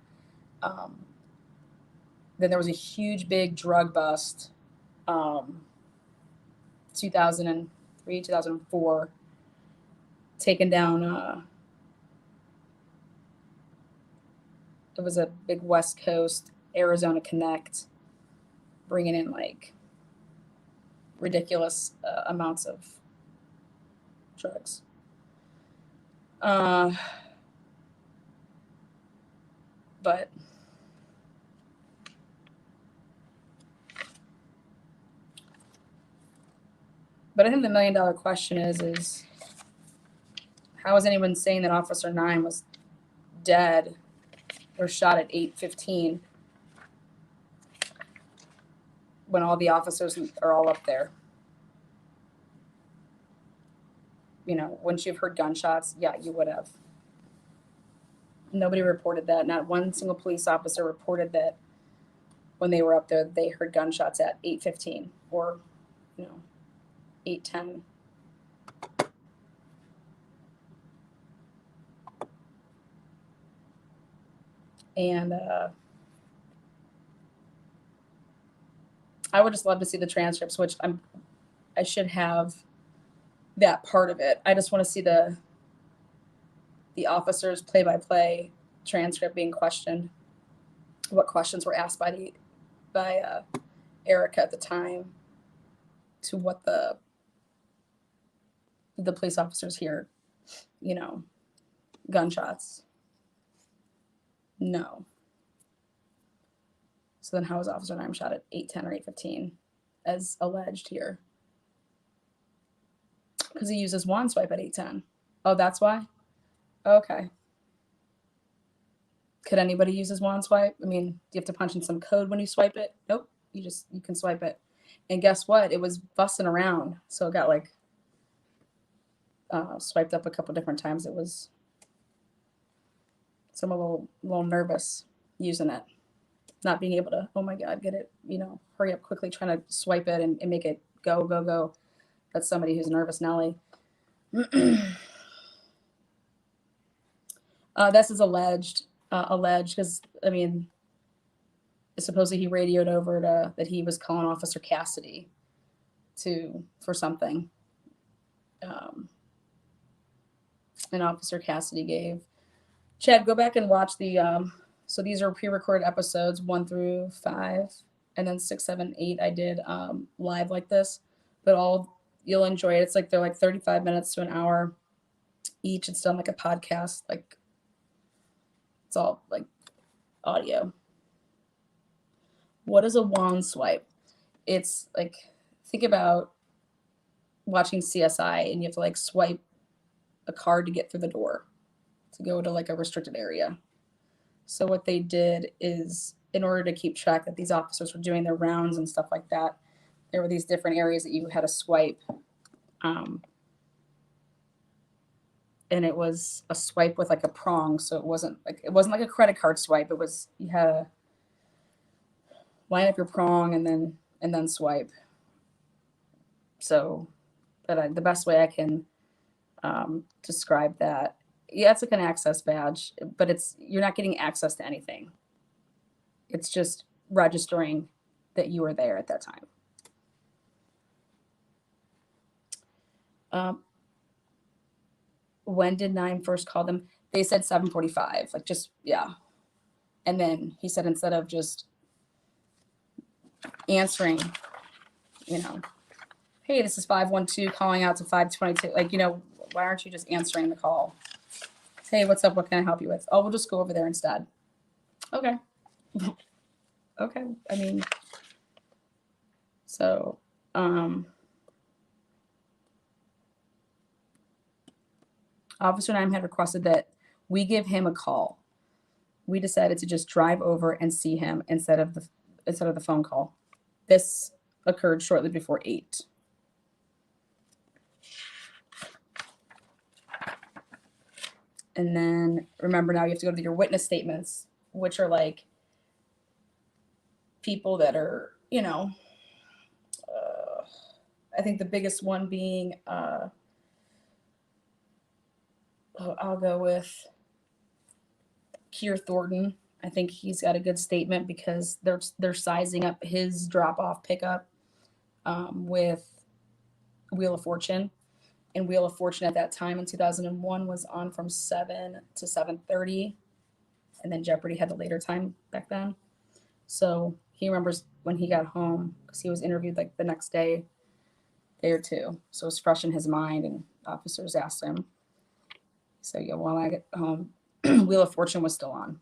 Speaker 1: Then there was a huge, big drug bust, 2003, 2004, taken down. It was a big West Coast, Arizona Connect, bringing in like ridiculous amounts of drugs. But I think the $1 million question is how is anyone saying that Officer Nime was dead or shot at 8:15 when all the officers are all up there? Wouldn't you have heard gunshots? Yeah, you would have. Nobody reported that. Not one single police officer reported that when they were up there, they heard gunshots at 8:15 or, 8:10. And I would just love to see the transcripts, which I should have that part of it. I just want to see the officers play-by-play transcript being questioned. What questions were asked by Erica at the time to what the police officers hear, gunshots. No. So then how was Officer Nime shot at 8:10 or 8:15 as alleged here? Because he uses wand swipe at 8:10. Oh, that's why? Okay. Could anybody use his wand swipe? I mean, do you have to punch in some code when you swipe it? Nope. You can swipe it. And guess what? It was busting around. So it got like swiped up a couple different times. It was a little nervous using it. Not being able to, oh my God, get it, hurry up quickly, trying to swipe it and make it go, go, go. That's somebody who's nervous Nelly. This is alleged because, I mean, supposedly he radioed over that he was calling Officer Cassidy for something. And Officer Cassidy gave. Chad, go back and watch so these are pre-recorded episodes 1 through 5, and then 6, 7, 8 I did live like this, but you'll enjoy it. It's like they're like 35 minutes to an hour each. It's done like a podcast, like it's all like audio. What is a wand swipe? It's like, think about watching CSI and you have to like swipe a card to get through the door to go to like a restricted area. So what they did is, in order to keep track that these officers were doing their rounds and stuff like that, there were these different areas that you had to swipe. And it was a swipe with like a prong, so it wasn't like a credit card swipe. It was, you had to line up your prong and then swipe. So, but the best way I can describe that, yeah, it's like an access badge, but you're not getting access to anything. It's just registering that you were there at that time. When did 9 first call them? They said 7:45, like just, yeah. And then he said, instead of just answering, hey, this is 512 calling out to 522. Like, why aren't you just answering the call? Hey, what's up? What can I help you with? Oh, we'll just go over there instead. Okay. Okay. I mean, so, Officer 9 had requested that we give him a call. We decided to just drive over and see him instead of the phone call. This occurred shortly before 8. And then remember, now you have to go to your witness statements, which are like people that are, I think the biggest one being, I'll go with Keir Thornton. I think he's got a good statement because they're sizing up his drop-off pickup with Wheel of Fortune. And Wheel of Fortune at that time in 2001 was on from 7 to 7:30. And then Jeopardy had the later time back then. So he remembers when he got home, because he was interviewed like the next day or two. So it was fresh in his mind, and officers asked him. So yeah, while I get home, Wheel of Fortune was still on.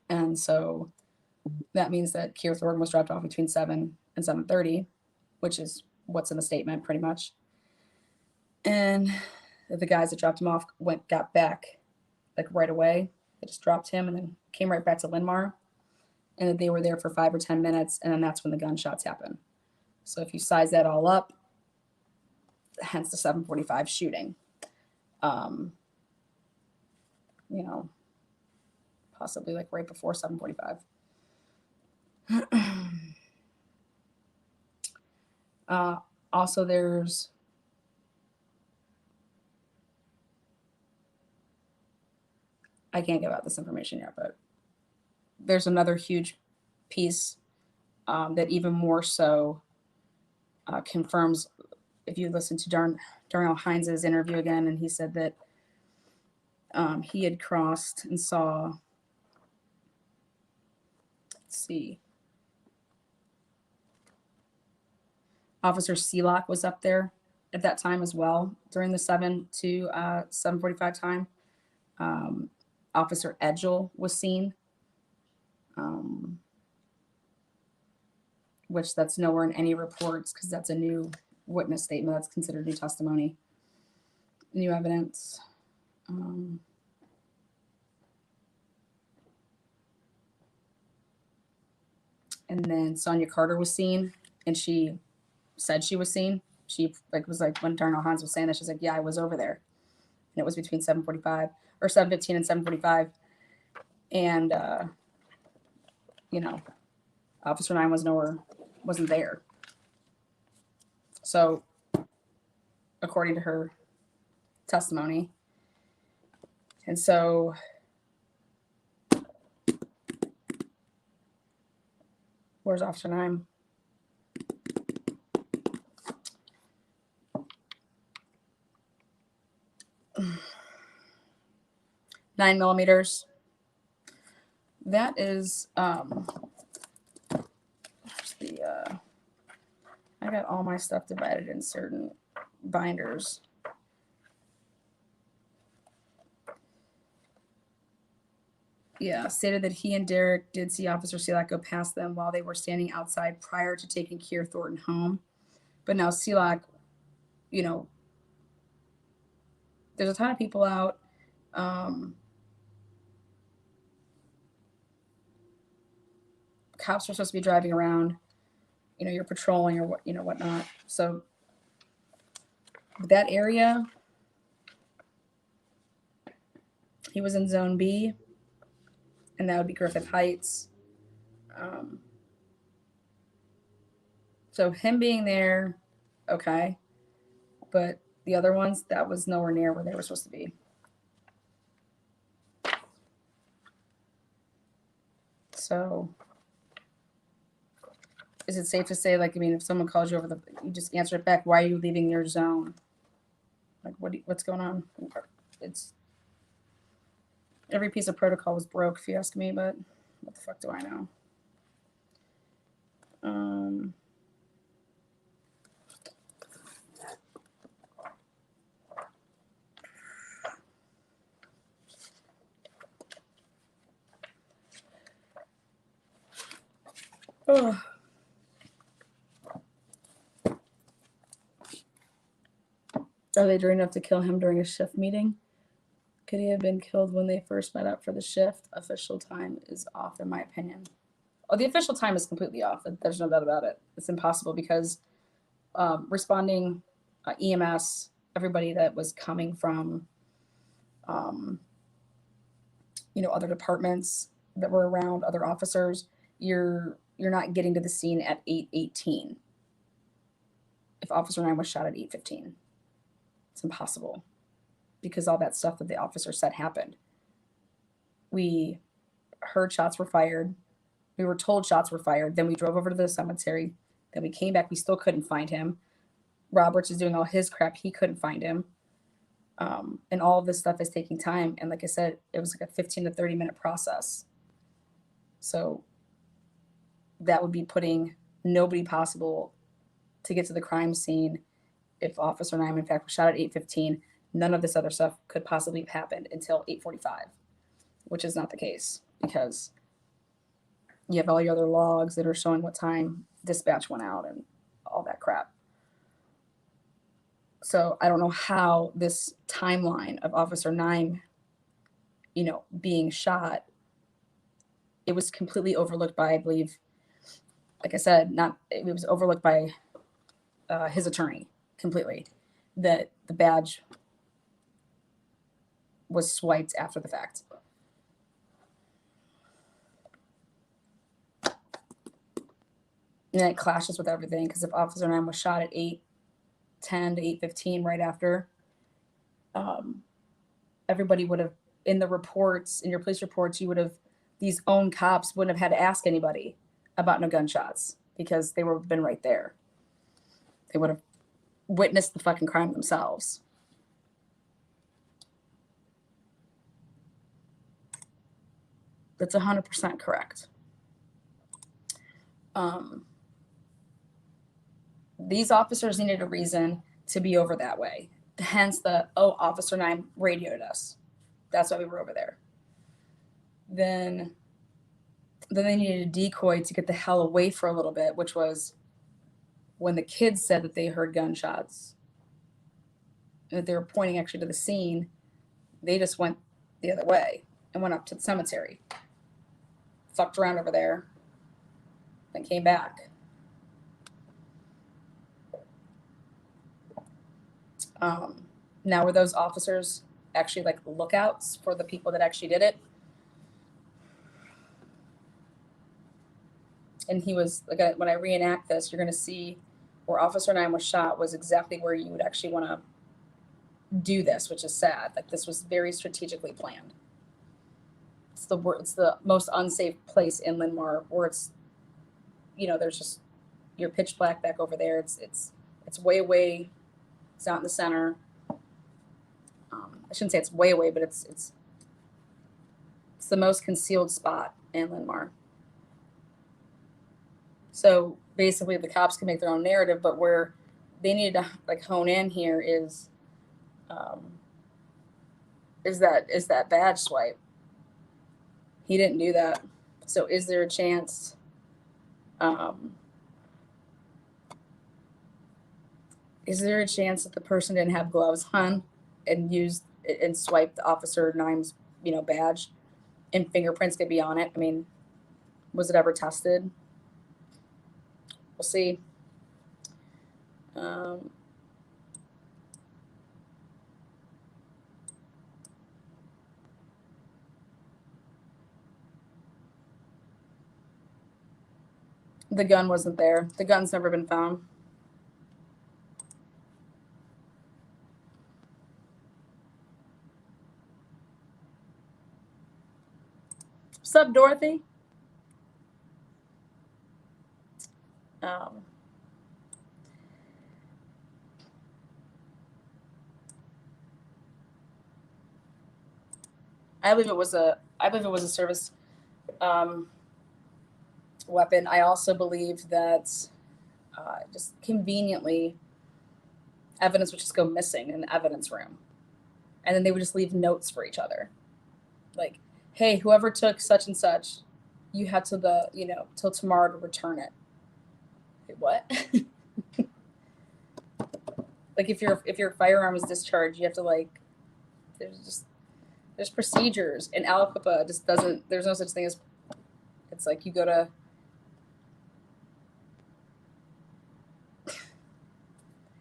Speaker 1: And so that means that Keir Thornton was dropped off between 7 and 7:30, which is what's in the statement pretty much. And the guys that dropped him off got back like right away. They just dropped him and then came right back to Linmar. And they were there for 5 or 10 minutes, and then that's when the gunshots happened. So if you size that all up, hence the 7:45 shooting. Possibly like right before 7:45. Also, I can't give out this information yet, but there's another huge piece that even more so confirms, if you listen to Darnell Hines' interview again, and he said that he had crossed and saw, let's see, Officer Sealock was up there at that time as well during the 7 to 7:45 time. Officer Edgel was seen, which that's nowhere in any reports because that's a new witness statement. That's considered new testimony, new evidence. And then Sonia Carter was seen, and she said she was seen. She was like, when Darnell Hans was saying that, she's like, yeah, I was over there. And it was between 7:45 or 7:15 and 7:45. And, Officer 9 wasn't there. So, according to her testimony. And so, where's Officer 9? Nine millimeters. That is I got all my stuff divided in certain binders. Yeah, stated that he and Derek did see Officer Sealock go past them while they were standing outside prior to taking Keir Thornton home. But now Sealock you know, there's a ton of people out. Cops are supposed to be driving around, you know, you're patrolling or what, you know, whatnot. So that area, he was in Zone B, and that would be Griffith Heights. So him being there, okay, but the other ones, that was nowhere near where they were supposed to be. So is it safe to say, like, I mean, if someone calls you over you just answer it back, why are you leaving your zone? Like, what's going on? It's every piece of protocol was broke, if you ask me, but what the fuck do I know? Oh. Are they doing enough to kill him during a shift meeting? Could he have been killed when they first met up for the shift? Official time is off, in my opinion. Oh, the official time is completely off. There's no doubt about it. It's impossible because responding EMS, everybody that was coming from, you know, other departments that were around, other officers, you're not getting to the scene at 8:18. If Officer 9 was shot at 8:15, it's impossible because all that stuff that the officer said happened. We heard shots were fired. We were told shots were fired. Then we drove over to the cemetery. Then we came back. We still couldn't find him. Roberts is doing all his crap. He couldn't find him. And all of this stuff is taking time. And like I said, it was like a 15 to 30-minute process. So that would be putting nobody possible to get to the crime scene. If Officer 9, in fact, was shot at 8:15, none of this other stuff could possibly have happened until 8:45, which is not the case because you have all your other logs that are showing what time dispatch went out and all that crap. So I don't know how this timeline of Officer 9, you know, being shot, it was completely overlooked by, I believe, like I said, it was overlooked by his attorney completely, that the badge was swiped after the fact. And it clashes with everything because if Officer 9 was shot at 8:10 to 8:15 right after, everybody would have, in the reports, in your police reports, you would have, these own cops wouldn't have had to ask anybody about no gunshots because they would have been right there. They would have witnessed the fucking crime themselves. That's 100% correct. These officers needed a reason to be over that way. Hence Officer 9 radioed us. That's why we were over there. Then they needed a decoy to get the hell away for a little bit, which was when the kids said that they heard gunshots and that they were pointing actually to the scene. They just went the other way and went up to the cemetery. Fucked around over there, then came back. Now, were those officers actually like lookouts for the people that actually did it? And he was, like, when I reenact this, you're going to see where Officer 9 was shot was exactly where you would actually want to do this, which is sad. Like, this was very strategically planned. It's the most unsafe place in Linmar, where it's, you know, there's just, you're pitch black back over there. It's way away. It's not in the center. I shouldn't say it's way away, but it's the most concealed spot in Linmar. So basically, the cops can make their own narrative, but where they needed to like hone in here is that badge swipe. He didn't do that. So is there a chance is there a chance that the person didn't have gloves on and used and swiped Officer Nimes, badge, and fingerprints could be on it? I mean, was it ever tested? We'll see. The gun wasn't there. The gun's never been found. What's up, Dorothy? I believe it was a service weapon. I also believe that just conveniently evidence would just go missing in the evidence room, and then they would just leave notes for each other, like, "Hey, whoever took such and such, you had to till tomorrow to return it." Wait, what? Like if your firearm is discharged, you have to there's procedures, and Aliquippa just doesn't. There's no such thing as. It's like you go to.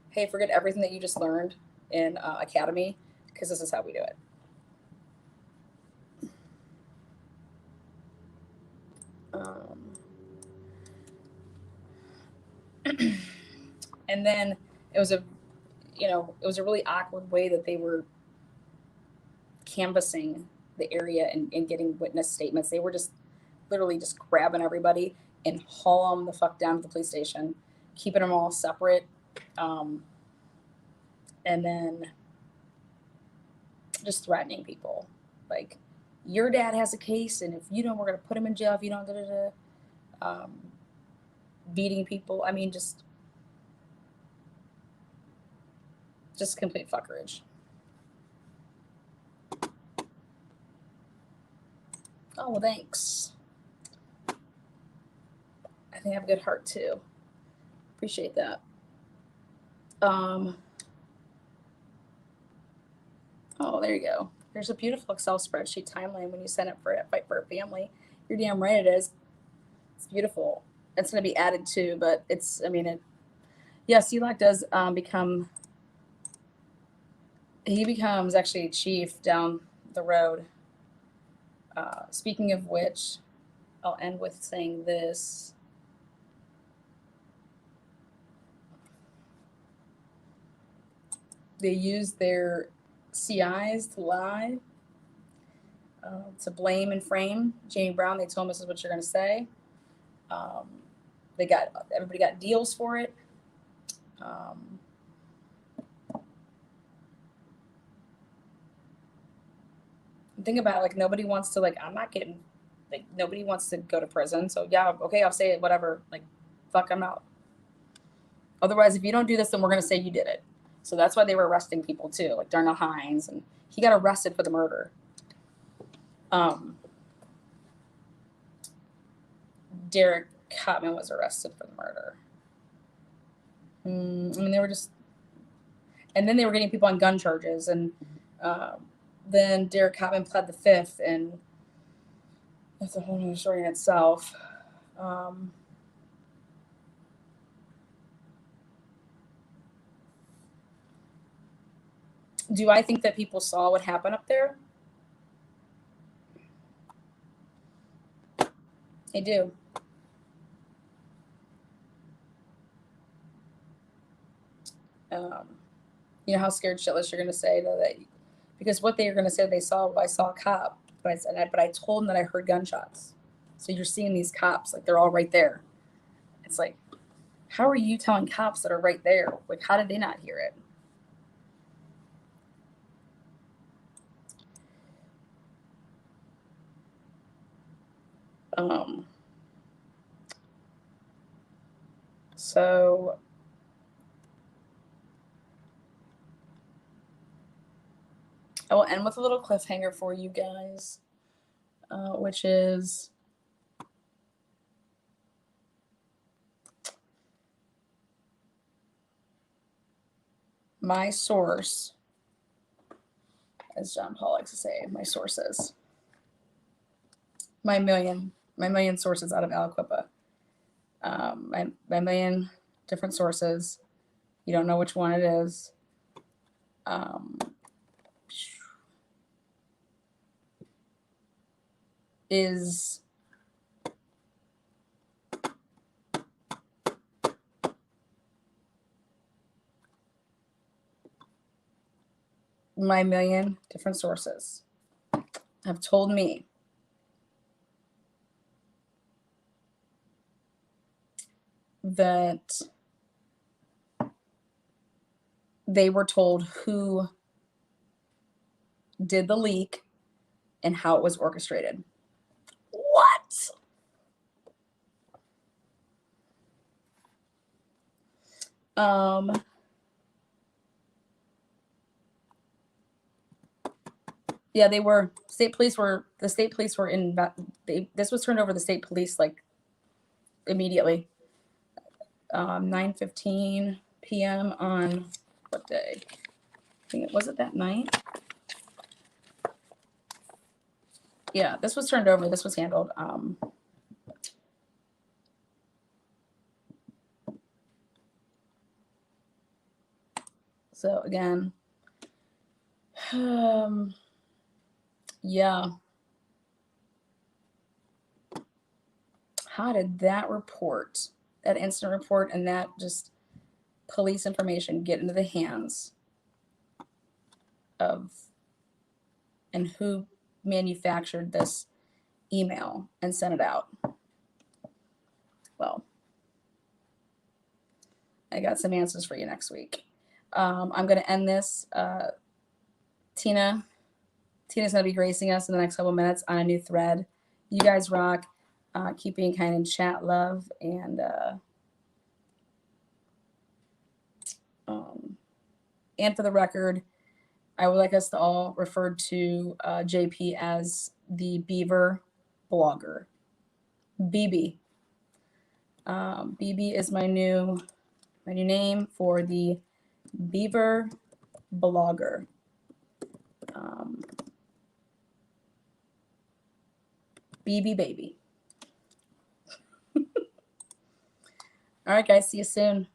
Speaker 1: Hey, forget everything that you just learned in academy, because this is how we do it. And then it was a really awkward way that they were canvassing the area and getting witness statements. They were just literally just grabbing everybody and hauling them the fuck down to the police station, keeping them all separate, and then just threatening people, like, your dad has a case, and if you don't, we're gonna put him in jail if you don't. Beating people. I mean, just complete fuckerage. Oh, well, thanks. I think I have a good heart too. Appreciate that. Oh, there you go. There's a beautiful Excel spreadsheet timeline when you sign up for it. Fight for a Family. You're damn right it is. It's beautiful. It's going to be added too, but C-Lock does he becomes actually chief down the road. Speaking of which, I'll end with saying this. They use their CIs to lie, to blame and frame Jamie Brown. They told him, this is what you're going to say. Everybody got deals for it. Think about it, like, nobody wants to, nobody wants to go to prison. So yeah, okay, I'll say it, whatever. Like, fuck, I'm out. Otherwise, if you don't do this, then we're going to say you did it. So that's why they were arresting people too, like Darnell Hines, and he got arrested for the murder. Derek Cotman was arrested for the murder. I mean, they were just, and then they were getting people on gun charges, and then Derek Cotman pled the fifth, and that's a whole new story in itself. Do I think that people saw what happened up there? I do. You know how scared shitless you're going to say, though, that because what they are going to say, I saw a cop, but I told them that I heard gunshots. So you're seeing these cops, like, they're all right there. It's like, how are you telling cops that are right there? Like, how did they not hear it? So I will end with a little cliffhanger for you guys, which is my source, as John Paul likes to say, my sources, my million sources out of Aliquippa. My million different sources. You don't know which one it is. Is my million different sources have told me that they were told who did the leak and how it was orchestrated. What? Yeah, they were, the state police were in, this was turned over to the state police like immediately. 9:15 p.m. on what day? I think it was it that night. Yeah, this was turned over. This was handled. So again, yeah. How did that report, that incident report, and that just police information get into the hands of, and who manufactured this email and sent it out? Well, I got some answers for you next week. I'm going to end this. Tina's going to be gracing us in the next couple minutes on a new thread. You guys rock. Keep being kind in chat, love, and for the record, I would like us to all refer to JP as the Beaver blogger. BB. BB is my new name for the Beaver blogger. BB baby. All right, guys. See you soon.